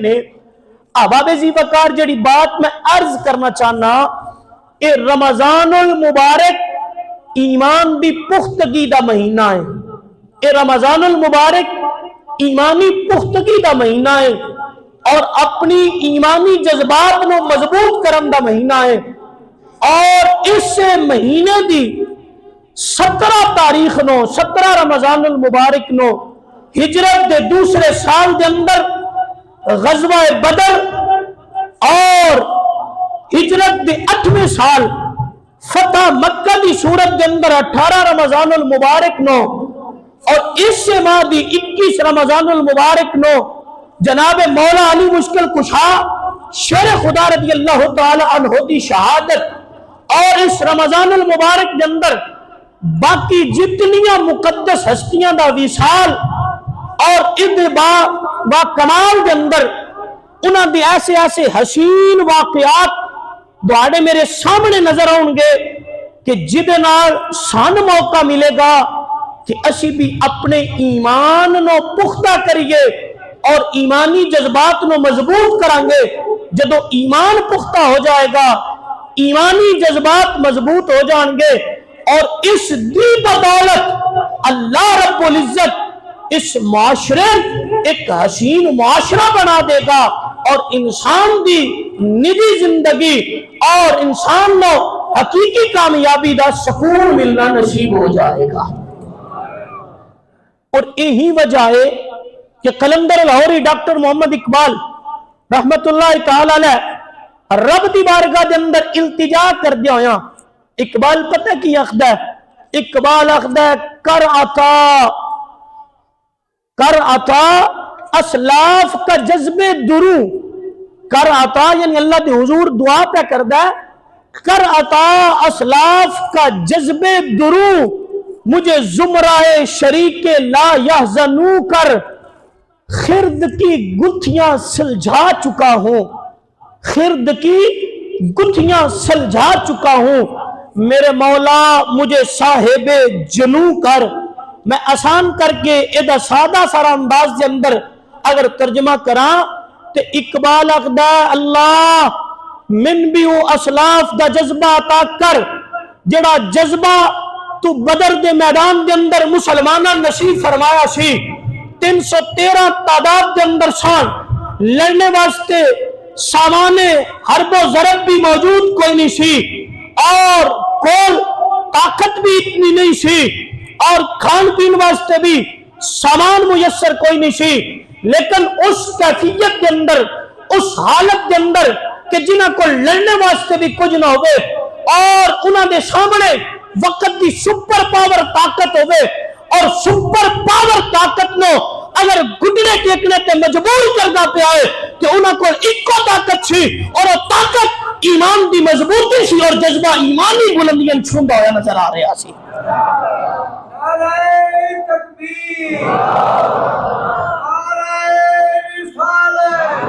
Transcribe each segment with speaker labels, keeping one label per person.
Speaker 1: نے احباب ذی وقار جڑی بات میں عرض کرنا چاہنا اے رمضان المبارک ایمان دی پختگی دا مہینہ ہے. اے رمضان المبارک ایمانی پختگی دا مہینہ ہے اور اپنی ایمانی جذبات نو مضبوط کرن دا مہینہ ہے. اور اس مہینے دی 17 تاریخ نو 17 رمضان المبارک نو ہجرت دے دوسرے سال دے اندر غزوہ بدر اور ہجرت دے 8ویں سال فتح مکہ دی صورت دے اندر 18 رمضان المبارک نو اور اس ماہ دی 21 رمضان المبارک نو جناب مولا علی مشکل کشا شیر خدا رضی اللہ تعالی عنہ دی شہادت اور اس رمضان المبارک دے اندر باقی جتنیاں مقدس ہستیاں دا وصال اور با کمال دے اندر انہاں دی ایسے ایسے حسین واقعات دوڑے میرے سامنے نظر آؤں گے کہ جدے نال سان موقع ملے گا کہ اسی بھی اپنے ایمان نو پختہ کریے اور ایمانی جذبات نو مضبوط کرانگے. جدو ایمان پختہ ہو جائے گا ایمانی جذبات مضبوط ہو جائیں گے اور اس دی بدولت اللہ رب العزت اس معاشرے ایک حسین معاشرہ بنا دے گا اور انسان دی نجی زندگی اور انسان نو حقیقی کامیابی دا سکون ملنا نصیب ہو جائے گا. اور یہی وجہ ہے کہ قلندر لاہوری ڈاکٹر محمد اقبال رحمت اللہ تعالی علیہ رب دی بارگاہ دے اندر التجا کر دیا ہویا. اقبال پتہ کی اخدہ ہے؟ اقبال اخدہ ہے کر عطا اسلاف کا جذب درو. کر عطا یعنی اللہ دے حضور دعا پہ کردہ ہے کر عطا اسلاف کا جذب درو مجھے زمرہ شریک لا یحزنو کر خرد کی گتھیاں سلجھا چکا ہوں. خرد کی گتھیاں سلجھا چکا ہوں میرے مولا مجھے صاحب جنو کر. میں آسان کر کے ایدہ سادہ سارا انداز کے اندر اگر ترجمہ کراں تو اقبال اقدا اللہ من بیو اسلاف دا جذبہ عطا کر جڑا جذبہ تو بدر دے میدان دے اندر مسلمانہ نصیب فرمایا سی. 313 تعداد دے اندر سان لڑنے واسطے سامان حرب و ضرب بھی موجود کوئی نہیں سی اور کول طاقت بھی اتنی نہیں سی اور کھان پین واسطے بھی سامان میسر کوئی نہیں سی. لیکن اس کیفیت کے اندر اس حالت کے اندر کہ جنہاں کو لڑنے واسطے بھی کچھ نہ ہوئے اور انہاں دے سامنے وقت دی سپر پاور طاقت ہوئے اور سپر پاور طاقت نو اگر گھٹنے ٹیکنے تے مجبور کرنا پہ آئے کہ انہاں کو ایکو طاقت سی اور وہ طاقت ایمان دی مضبوطی سی اور جذبہ ایمانی بلندیاں چھوندا ہویا نظر آ رہا سی.
Speaker 2: نعرہ تکبیر نعرہ رسالت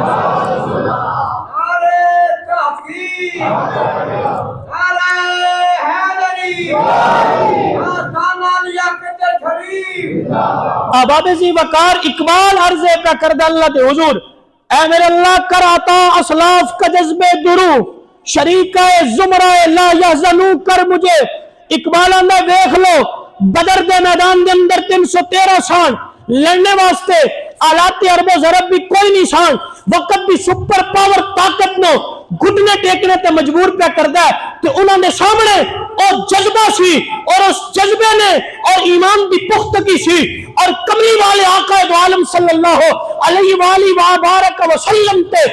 Speaker 2: نعرہ تحقیق نعرہ حیدری آسانہ لیاقت شریف.
Speaker 1: احباب ذی وقار اقبال عرض کا کردہ اللہ دے حضور اے میرے اللہ کر عطا اسلاف کا جذب درو شریکہ زمرہ لا یحزنو کر مجھے. اقبال اندہ دیکھ لو بدر دے میدان دے اندر 313 سال لڑنے واسطے آلات عرب و ضرب بھی کوئی نہیں سان وقت بھی سپر پاور طاقت نو گھٹنے ٹیکنے تے مجبور پہ کردہ ہے کہ انہوں نے سامنے اور جذبہ سی اور اس جذبے نے اور ایمان دی پختگی سی اور کمری والے آقا دو عالم صلی اللہ علیہ وآلہ وبارک وسلم تے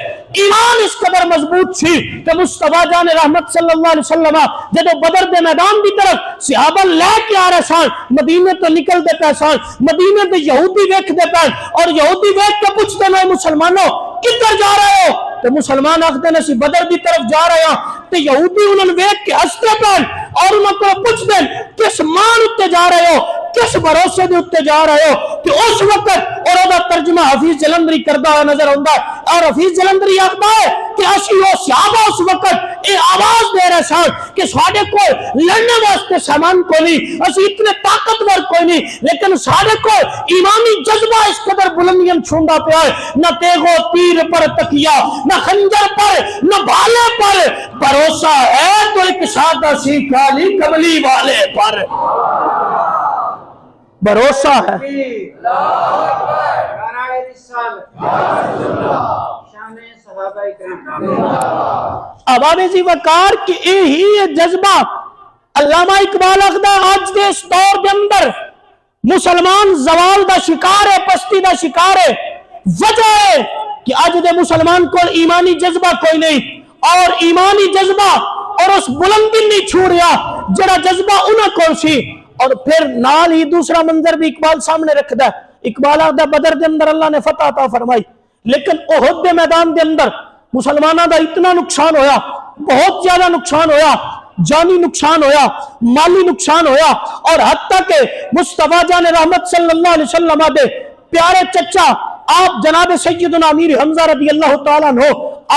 Speaker 1: ایمان اس قدر مضبوط سی کہ مصطفیٰ جان رحمت صلی اللہ علیہ وسلم جدو بدر دے میدان دی طرف صحابہ لے کے آ رہے سان مدینے تو نکل دے پیسان مدینے دے یہودی ویکھ دے پین اور یہودی ویکھ کے پوچھتے ہیں مسلمانوں کدھر جا رہے ہو تو مسلمان آخدے نے سی بدر دی طرف جا رہے ہیں تو یہودی انہوں نے ویکھ کے ہستے پین اور انہوں کو پوچھ دیں کس مان اتے جا رہے ہو کس بھروسے دے اتے جا رہے ہو کہ اس وقت اور وہ ترجمہ حفیظ جلندری کردہ ہوا نظر آتا ہے، اور حفیظ جلندری آتا ہے کہ اسی وہ صحابہ اس وقت یہ آواز دے رہے سن کہ ساڈے کو لڑنے واسطے سامان کوئی نہیں، اسی اتنے طاقتور کوئی نہیں، لیکن ساڈے کو ایمانی جذبہ اس قدر بلندیاں چھوندا پیا ہے، نہ تیغو تیر پر تکیا، نہ خنجر پر، نہ بھالے پر، بھروسہ ہے تو ایک سادہ سی کالی کملی والے پر بھروسہ ہے۔ اباب ذی وقار کی یہی جذبہ علامہ اقبال اخدا آج دے اس دور کے اندر مسلمان زوال دا شکار ہے، پستی دا شکار ہے۔ وجہ ہے کہ آج دے مسلمان کو ایمانی جذبہ کوئی نہیں، اور ایمانی جذبہ اور اس بلندی نہیں چھو رہا جڑا جذبہ انہاں کو سی۔ اور پھر نال ہی دوسرا منظر بھی اقبال سامنے رکھ دا ہے، اقبال آدھا بدر دے اندر اللہ نے فتح عطا فرمائی، لیکن احد دے میدان دے اندر مسلمانہ دا اتنا نقصان ہویا، بہت زیادہ نقصان ہویا، جانی نقصان ہویا، مالی نقصان ہویا، اور حتیٰ کہ مصطفیٰ جان رحمت صلی اللہ علیہ وسلم دے پیارے چچا آپ جناب سیدنا امیر حمزہ رضی اللہ تعالیٰ عنہ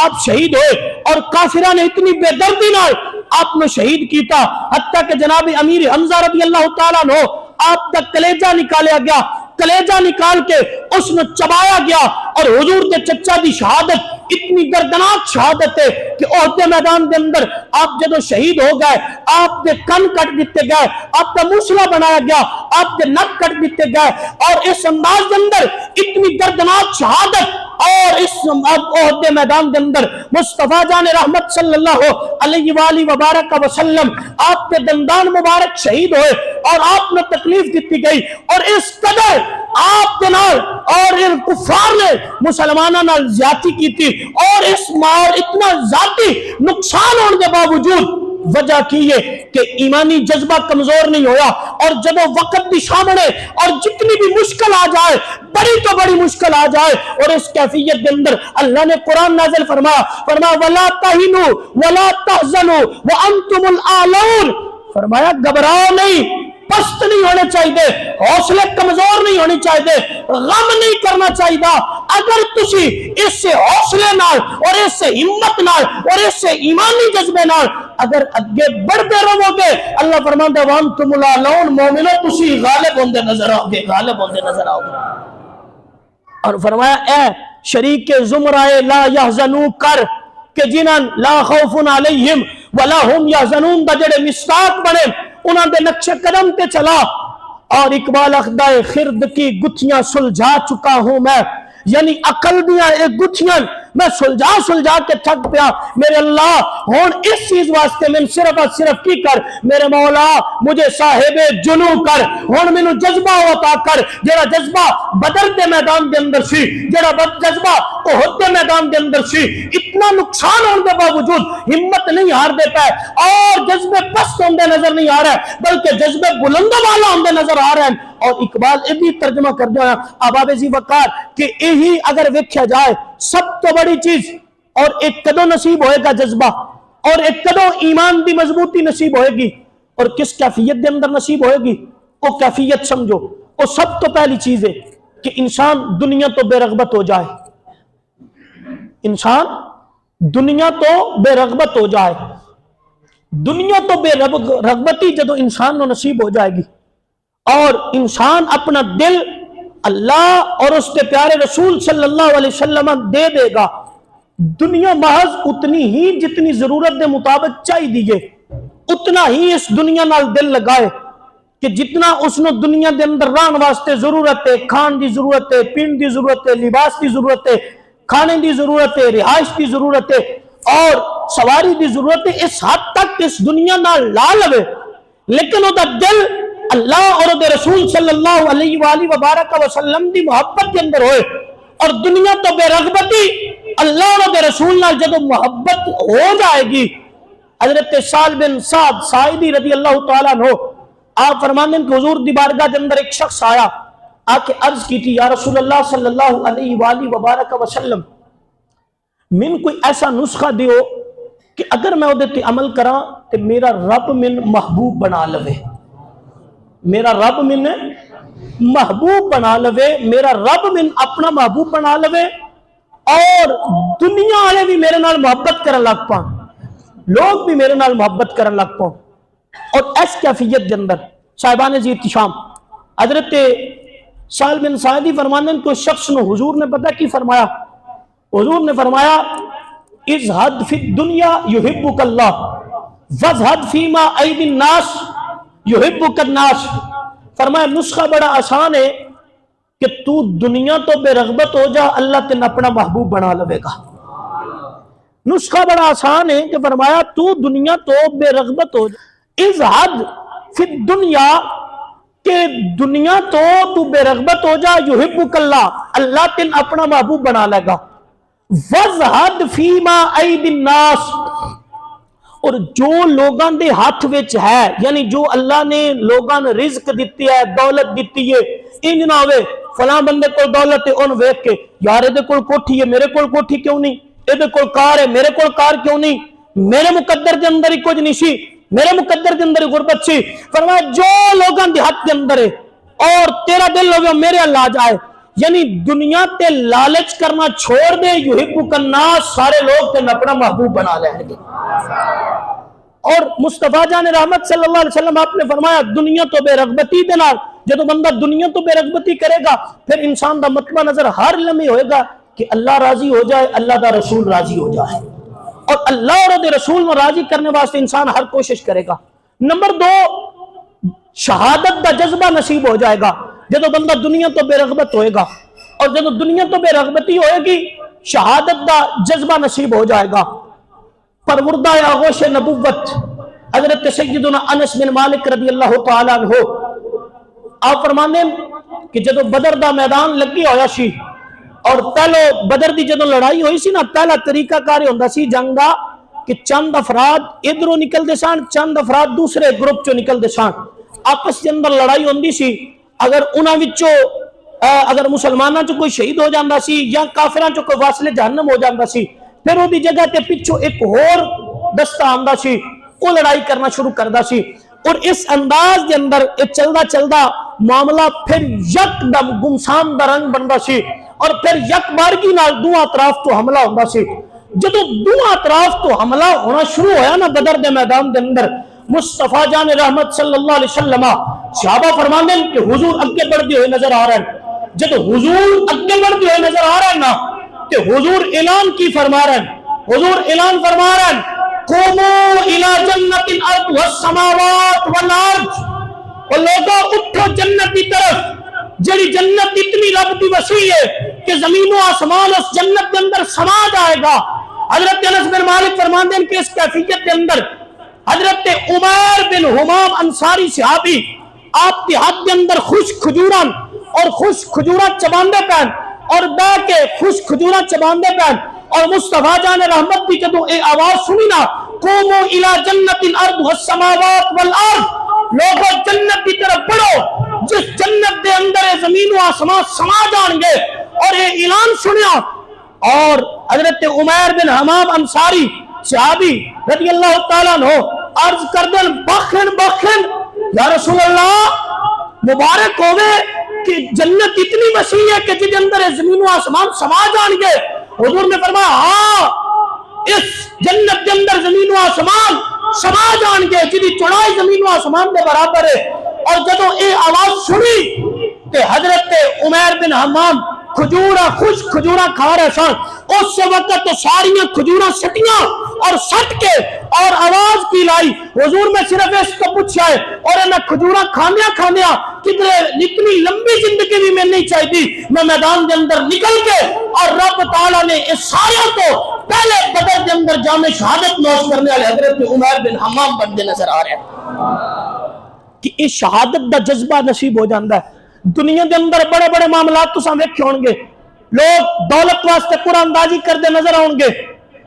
Speaker 1: آپ شہید ہوئے، اور کافرہ نے اتنی بے دردی نال آپ نے شہید کیتا، حتیٰ کہ جناب امیر حمزہ رضی اللہ تعالیٰ عنہ آپ کا کلیجہ نکالیا گیا، کلیجہ نکال کے اس نے چبایا گیا، اور حضور دے چچا دی شہادت اتنی دردناک شہادت ہے کہ احد میدان دے اندر آپ جدو شہید ہو گئے، آپ دے کن کٹ دیتے گئے، آپ کا موسلا بنایا گیا، آپ دے نک کٹ دیتے گئے، اور اس انداز دے اندر اتنی دردناک شہادت، اور اس احد میدان دے اندر مصطفیٰ جان رحمت صلی اللہ علیہ وآلہ وبارک وسلم آپ کے دندان مبارک شہید ہوئے، اور آپ نے تکلیف دیتی گئی، اور اس قدر آپ کے نال اور ان کفار نے مسلمانہ نال زیادتی کی تھی، اور اس مار اتنا ذاتی نقصان ہونے کے باوجود وجہ کی ہے کہ ایمانی جذبہ کمزور نہیں ہویا، اور جب وقت بھی سامنے اور جتنی بھی مشکل آ جائے، بڑی تو بڑی مشکل آ جائے، اور اس کیفیت کے اندر اللہ نے قرآن نازل فرمایا وَلَا تَهِنُوا وَلَا تَحْزَنُوا وَأَنْتُمُ الْأَعْلَوْنَ، فرمایا گھبراؤ نہیں، پست نہیں ہونے چاہیے، حوصلے کمزور نہیں ہونی چاہیے، غم نہیں کرنا چاہیے۔ اگر تسی اس سے حوصلے نال اور اس سے ہمت نال اور اس سے ایمانی جذبے نال اگر اگے بڑھتے رہو گے، اللہ فرماتا ہے وَأَنْتُمُ الْأَعْلَوْنَ، مومنو تسی غالب ہوندے نظر آؤ گے، غالب ہوندے نظر آؤ گے۔ اور فرمایا اے شریک زمرائے لا یحزنو کر کہ جنہاں لا خوف علیہم ولا ہم یحزنون دا جڑے مستاق بنے انہاں دے نقش قدم تے چلا، اور اقبال اخدہ خرد کی گتھیاں سلجھا چکا ہوں میں، یعنی عقل دیاں ایک گتھیاں میں سلجھا کے تھک پیا، میرے اللہ ہون اس چیز واسطے میں صرف اور صرف کی کر، میرے مولا مجھے صاحب جنو کر، ہون میں جذبہ عطا کر، جڑا جذبہ بدر دے میدان دے اندر سی، جڑا جذبہ احد دے میدان دے اندر سی، اتنا نقصان ہونے کے باوجود ہمت نہیں ہار دیتا ہے، اور جذبے پست ہوندے نظر نہیں آ رہا ہے، بلکہ جذبے بلند والا ہوندے نظر آ رہے ہیں۔ اور اقبال ابھی ترجمہ کر دیا اباب ذی وقار کہ یہی اگر ویکھیا جائے سب تو بڑی چیز، اور ایک کدو نصیب ہوئے گا جذبہ، اور ایک کدو ایمان دی مضبوطی نصیب ہوئے گی، اور کس کیفیت دے اندر نصیب ہوئے گی وہ کیفیت سمجھو۔ وہ سب تو پہلی چیز ہے کہ انسان دنیا تو بے رغبت ہو جائے، انسان دنیا تو بے رغبت ہو جائے، دنیا تو بے رغبتی جدو انسان نو نصیب ہو جائے گی، اور انسان اپنا دل اللہ اور اس کے پیارے رسول صلی اللہ علیہ وسلم دے دے گا، دنیا محض اتنی ہی جتنی ضرورت دے مطابق چاہی دیئے، اتنا ہی اس دنیا نال دل لگائے کہ جتنا اس نے دنیا دے اندر رہن واسطے ضرورت ہے، کھان دی ضرورت ہے، پین دی ضرورت ہے، لباس دی ضرورت ہے، کھانے دی ضرورت ہے، رہائش دی ضرورت ہے، اور سواری دی ضرورت ہے، اس حد تک اس دنیا نال لا لوے، لیکن وہ دا دل اللہ اور دے رسول صلی اللہ علیہ وآلہ وبارک وسلم دی محبت کے اندر ہوئے، اور دنیا تو بے رغبتی اللہ اور دے رسول نال جب محبت ہو جائے گی۔ حضرت سال بن سعد ساعدی رضی اللہ تعالیٰ عنہ آپ فرمانے کہ حضور دی بارگاہ کے اندر ایک شخص آیا، آ کے عرض کی تھی یا رسول اللہ صلی اللہ علیہ وآلہ وبارک وسلم من کوئی ایسا نسخہ دیو کہ اگر میں وہ دیتے عمل کراں تو میرا رب من محبوب بنا لوے، میرا رب من محبوب بنا لوے، میرا رب من اپنا محبوب بنا لوے، اور دنیا والے بھی میرے نال محبت کرن لگ پاں، لوگ بھی میرے نال محبت کرن لگ پاں۔ اور اس کیفیت کے اندر صاحبان زی احتشام حضرت سہل بن سعدی فرمانے کو شخص نے حضور نے پتہ کی فرمایا، حضور نے فرمایا ازہد فی الدنیا یحبک اللہ وازہد فیما ایدی الناس یحبک الناس۔ فرمایا نسخہ بڑا آسان ہے کہ تو دنیا تو بے رغبت ہو جا، اللہ تین اپنا محبوب بنا لوے گا۔ نسخہ بڑا آسان ہے کہ فرمایا تو دنیا تو بے رغبت ہو جا، ازہد فی الدنیا کہ دنیا تو بے رغبت ہو جا، یحبک اللہ اللہ تین اپنا محبوب بنا لے گا، وزہد فیما عید الناس اور جو لوگاں دے ہاتھ وچ ہے، یعنی جو اللہ نے لوگاں نے رزق دیتی ہے، دولت دیتی ہے، انج نہ ہوئے فلاں بندے کو دولت ہے ان ویکھ کے یار دے کول کوٹھی ہے میرے کول کوٹھی کیوں نہیں، اے دے کول کار ہے میرے کول کار کیوں نہیں، میرے مقدر دے اندر ہی کچھ نہیں سی، میرے مقدر دے اندر ہی غربت سی۔ فرمایا جو لوگاں دے ہاتھ دے اندر ہے اور تیرا دل ہوگا میرے اللہ آ جائے، یعنی دنیا تے لالچ کرنا چھوڑ دے، یحبک الناس سارے لوگ تے اپنا محبوب بنا لیں گے۔ اور مصطفیٰ جان رحمت صلی اللہ علیہ وسلم آپ نے فرمایا دنیا تو بے رغبتی دے نال، جدو بندہ دنیا تو بے رغبتی کرے گا پھر انسان دا مطلب نظر ہر لمحے ہوئے گا کہ اللہ راضی ہو جائے، اللہ دا رسول راضی ہو جائے، اور اللہ اور دے رسول میں راضی کرنے واسطے انسان ہر کوشش کرے گا۔ نمبر 2 شہادت دا جذبہ نصیب ہو جائے گا جدو بندہ دنیا تو بے رغبت ہوئے گا، اور جدو دنیا تو بے رغبتی ہوئے گی شہادت دا جذبہ نصیب ہو جائے گا۔ پروردہ آغوش نبوت حضرت سیدنا انس بن مالک رضی اللہ تعالیٰ عنہ آپ فرمانے کہ جدو بدر دا میدان لگی ہویا سی اور پہلو بدر دی جدو لڑائی ہوئی سی نا، پہلا طریقہ کاری ہوندہ سی جنگ دا کہ چند افراد ادھروں نکل دے سان، چند افراد دوسرے گروپ چو نکل دے سان، آپس کے اندر لڑائی ہوندی سی، اگر انہاں وچوں اگر مسلماناں چو کوئی شہید ہو جاندہ سی یا کافراں چو کوئی واصل جہنم ہو جاندہ سی، پھر وہ دی جگہ تے پچھو ایک اور دستہ آندہ سی، وہ لڑائی کرنا شروع کردہ سی، اور اس انداز دے اندر چلدا معاملہ پھر یک دم گمسام دا رنگ بندہ سی، اور پھر یک بارگی نال دو اطراف تو حملہ ہوندہ سی۔ جدو دو اطراف تو حملہ ہونا شروع ہویا نا بدر دے میدان دے اندر، مصطفیٰ جان رحمت صلی اللہ علیہ وسلم صحابہ فرمانے کہ حضور اگے بڑھ دے ہوئے نظر آ رہے ہیں، جدو حضور اگے بڑھ دے ہوئے نظر آ رہے ہیں نا کہ حضور اعلان کی فرما رہے ہیں، حضور اعلان فرما رہے ہیں قوموا الى جنت الارض والسماوات والارض، اور لوگوں اٹھو جنت کی طرف، جڑی جنت اتنی رب کی وسیع ہے کہ زمین و آسمان اس جنت کے اندر سما جائے گا۔ حضرت انس بن مالک فرماتے ہیں کہ اس کیفیت کے اندر حضرت عمیر بن حمام انصاری صحابی آپ کے ہاتھ کے اندر خوش کھجوراں اور خوش کھجورا چباندے پہن اور بے کے خوش کھجورا چباندے پہن، اور مصطفیٰ جان رحمت بھی جدو اے آواز سنی نا قوموا الى جنت الارض والسماوات والارض، لوگوں جنت کی طرف بڑھو جس جنت دے اندر زمین و آسمان سما جان گے، اور یہ اعلان سنیا، اور حضرت عمیر بن حمام انصاری صحابی رضی اللہ تعالیٰ عنہ عرض کردن بخن یا رسول اللہ مبارک ہوئے کہ جنت اتنی وسیع ہے کہ جس اندر زمین و آسمان سما جان گے۔ حضور نے فرمایا ہاں اس جنت کے اندر زمین و آسمان سما جان گے جدی چوڑائی زمین و آسمان کے برابر ہے۔ اور جدو اے آواز سنی کہ حضرت عمیر بن حمام کھجورا خوش کھجورا کھا رہے سن، اس سے وقت تو ساریاں کھجورا سٹیاں اور سٹ کے اور آواز کی لائی، حضور میں صرف اس کو پوچھا ہے اور انہیں کھجورا کھاندیا کتنے اتنی لمبی زندگی بھی میں نہیں چاہیے، میں میدان کے اندر نکل کے، اور رب تعالیٰ نے اس سارے کو پہلے بدر کے اندر جامع شہادت نوش کرنے والے حضرت عمیر بن حمام بندے نظر آ رہے ہیں کہ اس شہادت دا جذبہ نصیب ہو جاندہ ہے۔ دنیا کے اندر بڑے بڑے معاملات تو سامنے کیوں ہوں گے، لوگ دولت واسطے قرآن اندازی کردے نظر آؤں گے،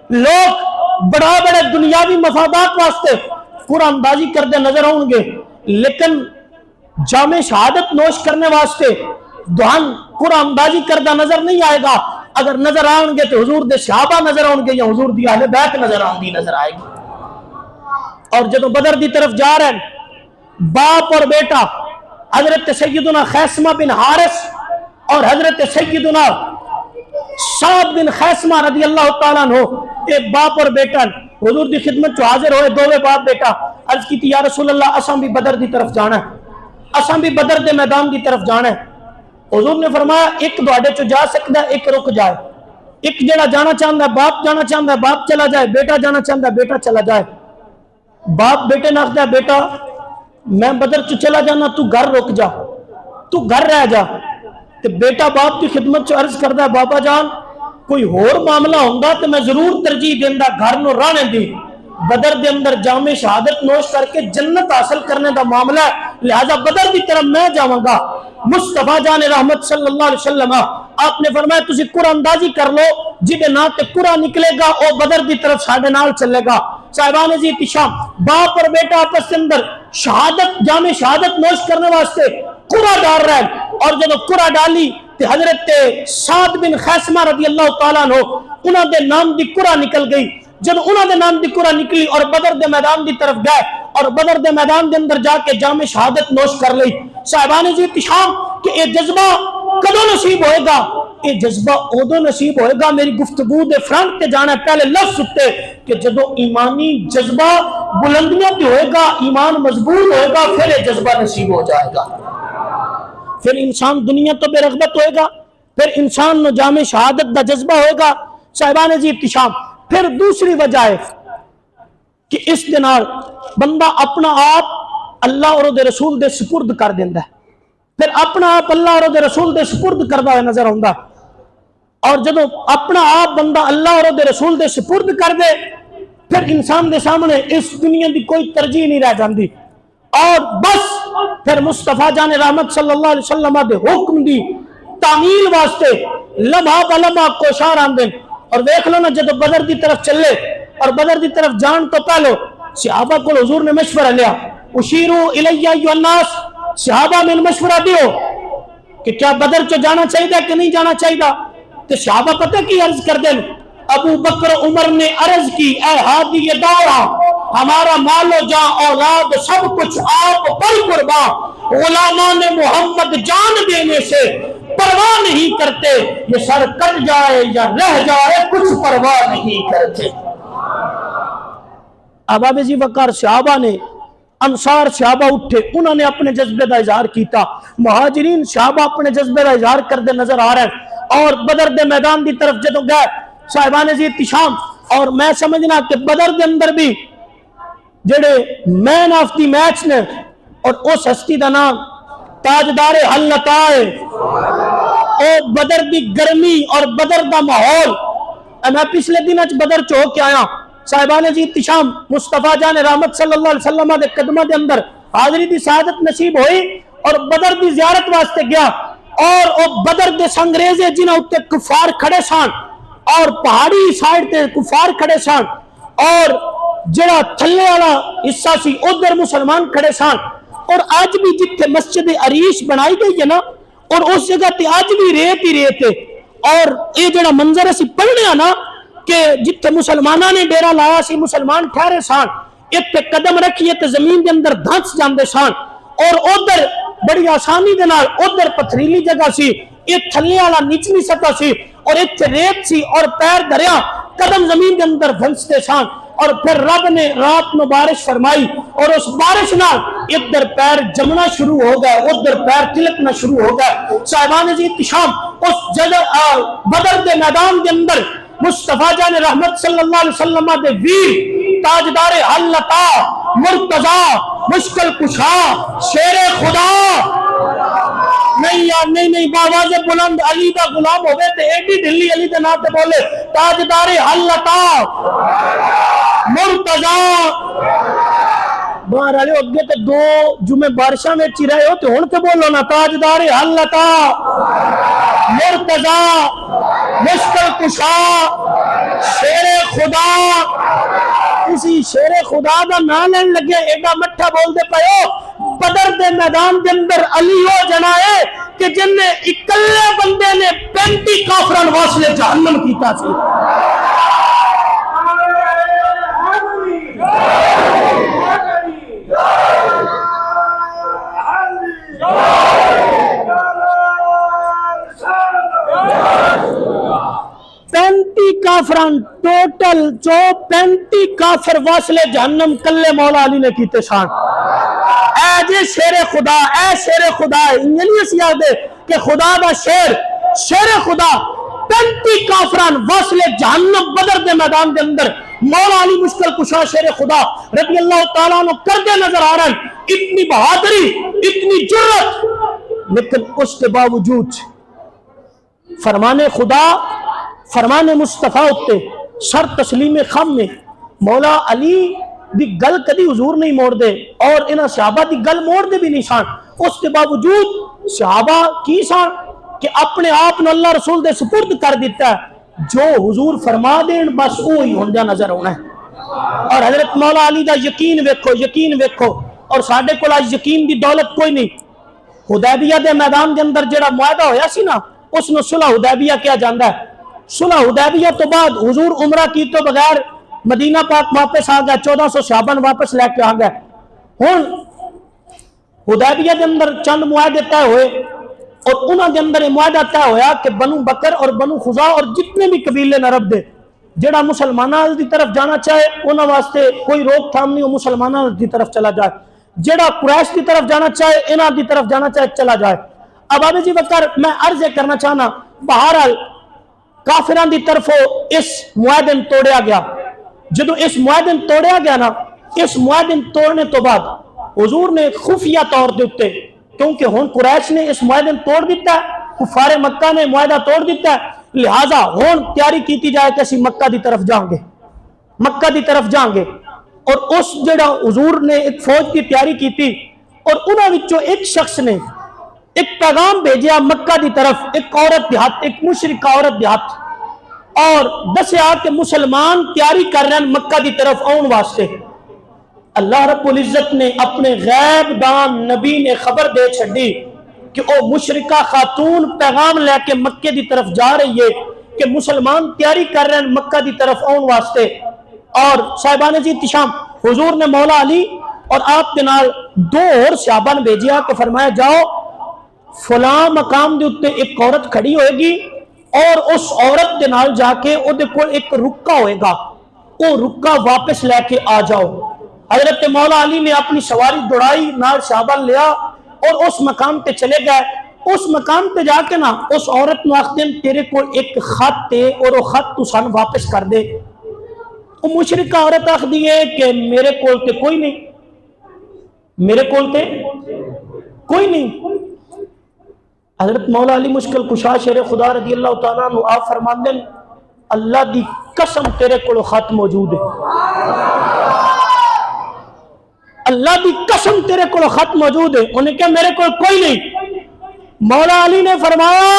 Speaker 1: لوگ بڑا بڑے دنیاوی مفادات واسطے قرآن اندازی کردے نظر آؤں گے، لیکن جامع شہادت نوش کرنے واسطے دہان قرآن اندازی کردہ نظر نہیں آئے گا۔ اگر نظر آؤں گے تو حضور دے صحابہ نظر آؤں گے یا حضور دی اہل بیت نظر آئے گی۔ اور جب بدر دی طرف جا رہے ہیں باپ اور بیٹا حضرت سیدنا خیسمہ بن حارث اور حضرت سیدنا سعد بن خیسمہ رضی اللہ تعالیٰ عنہ ایک باپ اور بیٹا حضور دی خدمت چو حاضر ہوئے دووے باپ بیٹا عرض کی تھی یا رسول اللہ اساں بھی بدر دی طرف جانا ہے اساں بھی بدر دے میدان دی طرف جانا ہے حضور نے فرمایا ایک دوڑے چو جا سکتا ہے ایک رک جائے ایک جڑا جانا چاہتا ہے باپ جانا چاہتا ہے باپ چلا جائے بیٹا جانا چاہتا ہے بیٹا چلا جائے باپ بیٹے نے آخدا ہے بیٹا میں بدر چو چلا جانا تو گھر رک جا تو گھر رہ جا تے بیٹا باپ کی خدمت چو عرض کردا ہے بابا جان کوئی ہور معاملہ ہوندا تے میں ضرور ترجیح دیندا گھر نو رانے دی بدر دے اندر جام شہادت نوش کر کے جنت حاصل کرنے دا معاملہ ہے لہذا بدر دی طرف میں جاواں گا مصطفیٰ جان رحمت صلی اللہ علیہ وسلم آپ نے فرمایا تسی قرآن اندازی کر لو جدے نا تے قرآن نکلے گا او بدر دی طرف ساڑھے نال چلے گا صاحبان عزیز احتشام باپ اور بیٹا آپس کے اندر شہادت جامع شہادت نوش کرنے واسطے قرآن ڈال رہے ہیں اور جب قرآن ڈالی تے حضرت سعد بن خیسمہ رضی اللہ تعالیٰ عنہ انہاں دے نام دی قرآن نکل گئی جب انہاں دے نام دی قرآن نکلی اور بدر دے میدان دی طرف گئے اور بدر دے میدان دے اندر جا کے جامع شہادت نوش کر لی صاحبان عزیز احتشام کہ یہ جذبہ کدوں نصیب ہوئے گا یہ جذبہ ادو نصیب ہوئے گا میری گفتگو دے فرنٹ تے جانا پہلے لفظ سکتے کہ جدو ایمانی جذبہ بلندیاں پہ ہوئے گا ایمان مضبوط ہوئے گا پھر یہ جذبہ نصیب ہو جائے گا پھر انسان دنیا تو بے رغبت ہوئے گا پھر انسان نو جامع شہادت دا جذبہ ہوئے گا صاحبان عزیز احتشام پھر دوسری وجہ ہے کہ اس دنال بندہ اپنا آپ اللہ اور دے رسول دے سپرد کر دیندہ ہے پھر اپنا آپ اللہ اور دے رسول دے سپرد کردہ ہوئے نظر ہوندہ اور جب اپنا آپ بندہ اللہ اور دے رسول دے سپرد کر دے پھر انسان دے سامنے اس دنیا دی کوئی ترجیح نہیں رہ جاندی اور بس پھر مصطفیٰ جان رحمت صلی اللہ علیہ وسلم دے حکم دی تعمیل واسطے لمحہ بلمحہ کوشاں آندیں اور دیکھ لو نا جب بدر دی طرف چلے اور بدر دی طرف جان تو پہلو صحابہ کو حضور نے مشورہ لیا اشیرو الیہ ایھا الناس صحابہ میں مشورہ دیو کہ کیا بدر چو جانا چاہیے کہ نہیں جانا چاہیے تو صحابہ پتہ کی عرض کر دیں ابو بکر عمر نے عرض کی اے ہادی دورہ ہمارا مال و جان اولاد سب کچھ آپ پر قربان غلامان محمد جان دینے سے پرواہ نہیں کرتے یہ سر کٹ جائے یا رہ جائے کچھ پرواہ نہیں کرتے احباب ذی وقار صحابہ نے انصار صحابہ اٹھے انہوں نے اپنے جذبے کا اظہار کیتا مہاجرین صحابہ اپنے جذبے کا اظہار کردے نظر آ رہے ہیں اور بدر دے میدان دی طرف جدوں گئے صاحبان عزیز احتشام اور میں سمجھنا کہ بدر دے اندر بھی جڑے مین آف دی میچ نے اور اس ہستی دا نام تاجدار حلتا ہے او بدر دی گرمی اور بدر دا ماحول میں پچھلے دن بدر چو کے آیا صاحبان جی احتشام مصطفیٰ جان رحمت صلی اللہ علیہ وسلم دے قدمہ دے اندر حاضری دی سعادت نصیب ہوئی اور بدر دی زیارت واسطے گیا اور او بدر دے سنگریزے جنہاں اتے کفار کھڑے سان اور پہاڑی سائڈ تے کفار کھڑے سان اور جڑا تھلے والا حصہ سی ادھر مسلمان کھڑے سان اور آج بھی جتنے مسجد عریش بنائی گئی ہے نا اور اس جگہ تے آج بھی ریت ہی ریت ہے اور یہ جڑا منظر اسی پڑھنے ہیں نا کہ جتنے مسلمانہ نے ڈیرہ لایا سی مسلمان ٹھہرے سان اتنے قدم رکھیے تے زمین دے اندر دھنس جاندے سان اور ادھر بڑی آسانی دے نال ادھر پتھریلی جگہ سی یہ تھلے والا نچلی سطح سی اور اتنے ریت سی اور پیر دریا قدم زمین دے اندر دھنستے سان اور پھر رب نے رات میں بارش فرمائی اور اس بارش نال ادھر پیر جمنا شروع ہو گئے ادھر پیر تلکنا شروع ہو گئے صاحبان جی احتشام اس جگہ بدر دے میدان دے اندر مصطفیٰ جان رحمت صلی اللہ علیہ وسلم دے ویر تاجدار حلتا مرتضی مشکل کشا شیر خدا نہیں یار نہیں باواز بلند علی دا غلام ہوئے تے ایڈی ڈھلی علی دے ناتے بولے تاجدار حلتا مرتضی باہر آلے اگے تے دو جمعے بارشاں میں چی رہے ہو تے ہون تے بولو نا تاجدار حلتا مرتضی مشکل کشا شیر خدا کسی شیر خدا دا نام لین لگے ایڈا مٹھا بول دے پہو بدر دے میدان دے اندر علی ہو جنا ہے کہ جن نے اکلے بندے نے 35 کافران واصلے جہنم کیتا سی کافران ٹوٹل جو 35 کافر واصل جہنم کلے مولا علی نے کیتے سان. اے جی شیر خدا، اے شیر خدا، انجلی اس یاد ہے کہ خدا دا شیر خدا 35 کافران واصل جہنم بدر دے میدان دے اندر مولا علی مشکل کشا شیر خدا رضی اللہ تعالیٰ عنہ کردے نظر آ رہا ہے. اتنی بہادری، اتنی جرت، لیکن اس کے باوجود فرمان خدا، فرمان مصطفیٰ اتے سر تسلیم خم میں مولا علی دی گل کدی حضور نہیں موڑ دے اور انہاں صحابہ دی گل موڑ دے بھی نہیں سان. اس کے باوجود صحابہ کی سان کہ اپنے آپ نے اللہ رسول دے سپرد کر دیتا ہے، جو حضور فرما دین بس وہی ہوندا نظر ہونا ہے. اور حضرت مولا علی دا یقین ویکھو اور ساڈے کول اج یقین دی دولت کوئی نہیں. حدیبیہ دے میدان دے اندر جڑا معاہدہ ہویا سی نا اس نو صلح حدیبیہ کیا جاندا ہے. صلح حدیبیہ تو بعد حضور عمرہ کی تو بغیر مدینہ پاک واپس آ گیا، 1400 صحابہ واپس لے کے آ گئے. ہن حدیبیہ دے اندر چند معاہدے طے ہوئے اور انہاں دے اندر یہ معاہدہ طے ہویا کہ بنو بکر اور بنو خزاع اور جتنے بھی قبیلے عرب دے جڑا مسلماناں دی طرف جانا چاہے انہاں واسطے کوئی روک تھام نہیں، وہ مسلماناں دی طرف چلا جائے. جڑا قریش دی طرف جانا چاہے انہاں دی طرف جانا چاہے چلا جائے. اب آبی جی وقار میں عرض کرنا چاہنا بہرحال کافران دی طرف اس معاہدے توڑیا گیا. جدو اس معاہدے توڑیا گیا نا، اس معاہدے توڑنے تو بعد حضور نے خفیہ طور دیتے، کیونکہ ہون قریش نے اس معاہدے توڑ دیتا ہے، کفار مکہ نے معاہدہ توڑ دیتا ہے، لہٰذا ہون تیاری کیتی جائے کہ اسی مکہ دی طرف جائیں گے. اور اس جڑا حضور نے ایک فوج کی تیاری کیتی اور انہاں وچوں ایک شخص نے ایک پیغام بھیجیا مکہ دی طرف، ایک عورت دیہات، ایک مشرکہ عورت دیہات، اور دسیا کہ مسلمان تیاری کر رہے ہیں مکہ دی طرف آن واسطے. اللہ رب العزت نے اپنے غیب دان نبی نے خبر دے چھڑی کہ او مشرکہ خاتون پیغام لے کے مکہ دی طرف جا رہی ہے کہ مسلمان تیاری کر رہے ہیں مکہ دی طرف آن واسطے. اور صاحبان جی تشام حضور نے مولا علی اور آپ کے نال 2 اور صحابہ نے بھیجیا کہ فرمایا جاؤ فلاں مقام دے اتے ایک عورت کھڑی ہوئے گی اور اس عورت دے نال جا کے او دے کول ایک رکا ہوئے گا، او رکا واپس لے کے آ جاؤ. حضرت مولا علی نے اپنی سواری دوڑائی، نال صحابہ لیا اور اس مقام تے چلے گئے. اس مقام تے جا کے نا اس عورت نو آخ دیں تیرے کول ایک خط تے اور وہ خط تو سان واپس کر دے. وہ مشرکہ عورت آخ دیئے کہ میرے کول تے کوئی نہیں، میرے کول تے کوئی نہیں. حضرت مولا علی مشکل کشا شیر خدا رضی اللہ تعالیٰ عنہ آپ فرمان دیں اللہ دی قسم تیرے کول خط موجود ہے، اللہ دی قسم تیرے کول خط موجود ہے. انہیں کہا میرے کول کوئی نہیں. مولا علی نے فرمایا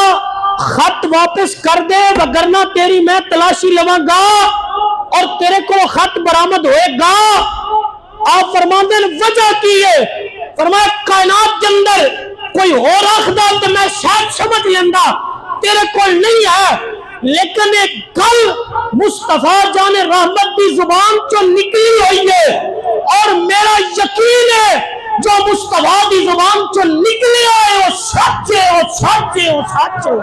Speaker 1: خط واپس کر دے وگرنہ تیری میں تلاشی لواں گا اور تیرے کو خط برآمد ہوئے گا. آپ فرماندے وجہ کی ہے؟ فرمایا کائنات کے اندر کوئی اور آخدہ تو میں شاید سمجھ لیندہ، تیرے کو نہیں ہے، لیکن ایک گل مصطفیٰ جان رحمت کی زبان جو نکلی ہوئی ہے اور میرا یقین ہے جو مصطفیٰ کی زبان جو نکلی آئے وہ سچ ہے، وہ سچ ہے، وہ سچ ہے.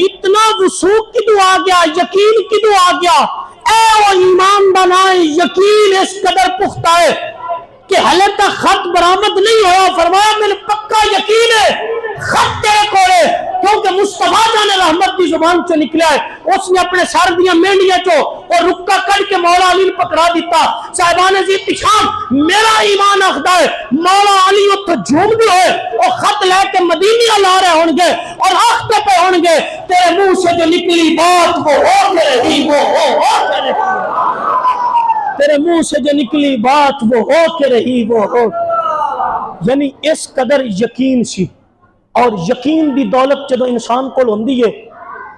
Speaker 1: اتنا وثوق کدو آ گیا، یقین کدو آ گیا؟ اے وہ ایمان بنائے یقین اس قدر پختہ ہے کہ حالے تک خط برآمد نہیں ہوا. فرمایا میں پکا یقین ہے خط تیرے کولے، کیونکہ مصطفیٰ جانے رحمت کی زبان سے نکلا ہے. اس نے اپنے سر دیا مینڈیاں چو اور رکا کر کے مولا علی پکڑا دیتا. صاحبان عزیز تشام میرا ایمان اخدا ہے مولا علی اتھا جھوم بھی ہوئے اور خط لے کے مدینہ لا رہے ہونگے اور آختے پہ ہونگے تیرے منہ سے جو نکلی بات وہ ہو کے رہی، وہ ہو کے رہی، تیرے منہ سے جو نکلی بات وہ ہو کے رہی، وہ ہو. یعنی اس قدر یقین سی. اور یقین دی دولت جدو انسان کو ہوندی ہے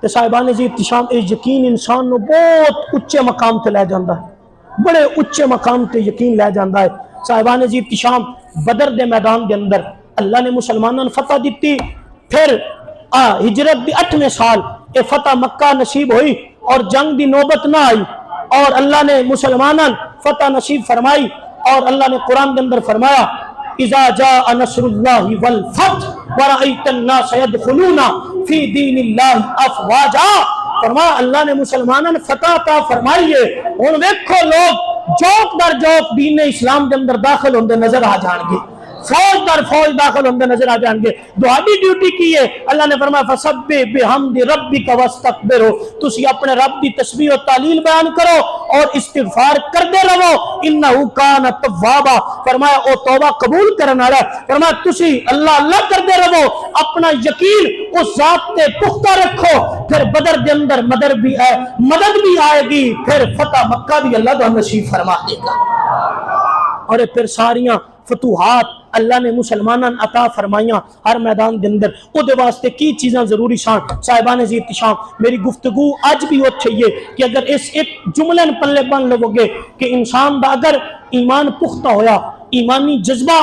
Speaker 1: تو صاحبان عزیز تشام اس یقین انسان نو بہت اچھے مقام تے لے جاندہ ہے، بڑے اچھے مقام تے یقین لے جاندہ ہے. صاحبان عزیز تشام بدر دے میدان دے اندر اللہ نے مسلمانوں نے فتح دیتی. پھر ہجرت دی 8ویں سال اے فتح مکہ نصیب ہوئی اور جنگ دی نوبت نہ آئی اور اللہ نے مسلمانوں فتح نصیب فرمائی اور اللہ نے قرآن کے اندر فرمایا اذا جاء نصر اللہ والفتح ورأیت الناس يدخلون فی دین اللہ افواجا، فرمایا اللہ نے مسلمانوں نے فتح عطا فرمائی ہے، ہن ویکھو لوگ جوک در جوک دین اسلام کے اندر داخل ہوندے نظر آ جان گے، فوج در فوج داخل ہوندے نظر آ جان گے۔ دعائی ڈیوٹی کی ہے، اللہ نے فرمایا فسبح بحمد ربک واستغفر، تسی اپنے رب دی تسبیح و تعلیل بیان کرو اور استغفار کردے رہو، انہ کان توابا، فرمایا او توبہ قبول کرنے والا، فرمایا تسی اللہ اللہ کردے رہو، اپنا یقین اس ذات تے پختہ رکھو، پھر بدر دے اندر مدد بھی آئے گی، پھر فتح مکہ بھی اللہ تعالیٰ نصیب فرما دے گا، اور پھر ساریاں فتوحات اللہ نے مسلمانوں عطا فرمائیاں ہر میدان دے اندر۔ او دے واسطے کی چیزاں ضروری شان صاحبان عزیز احتشام، میری گفتگو آج بھی اچھی ہے کہ اگر اس ایک جملے پلے بن لو گے کہ انسان دا اگر ایمان پختہ ہویا، ایمانی جذبہ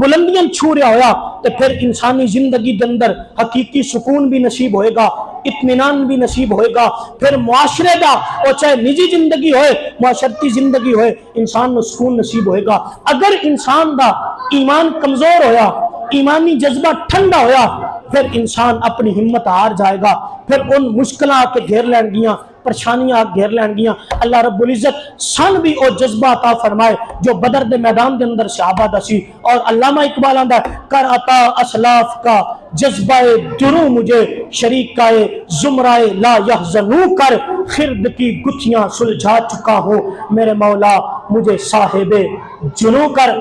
Speaker 1: بلندیاں چھو رہا ہویا، تو پھر انسانی زندگی دے اندر حقیقی سکون بھی نصیب ہوئے گا، اطمینان بھی نصیب ہوئے گا، پھر معاشرے دا اور چاہے نجی زندگی ہوئے معاشرتی زندگی ہوئے انسان کو سکون نصیب ہوئے گا۔ اگر انسان دا ایمان کمزور ہویا، ایمانی جذبہ ٹھنڈا ہویا، پھر انسان اپنی ہمت ہار جائے گا، پھر ان مشکلات کے گھیر لین گیاں، پریشانیاں گھیر لین گیاں۔ اللہ رب العزت سن بھی او جذبہ عطا فرمائے جو بدر دے میدان دے اندر صحابہ دا سی، اور علامہ اقبال آندہ کر عطا اسلاف کا جذبہ درو مجھے شریکائے زمرائے لا یحزنو کر، خرد کی گتھیاں سلجھا چکا ہوں میرے مولا مجھے صاحب جنو کر۔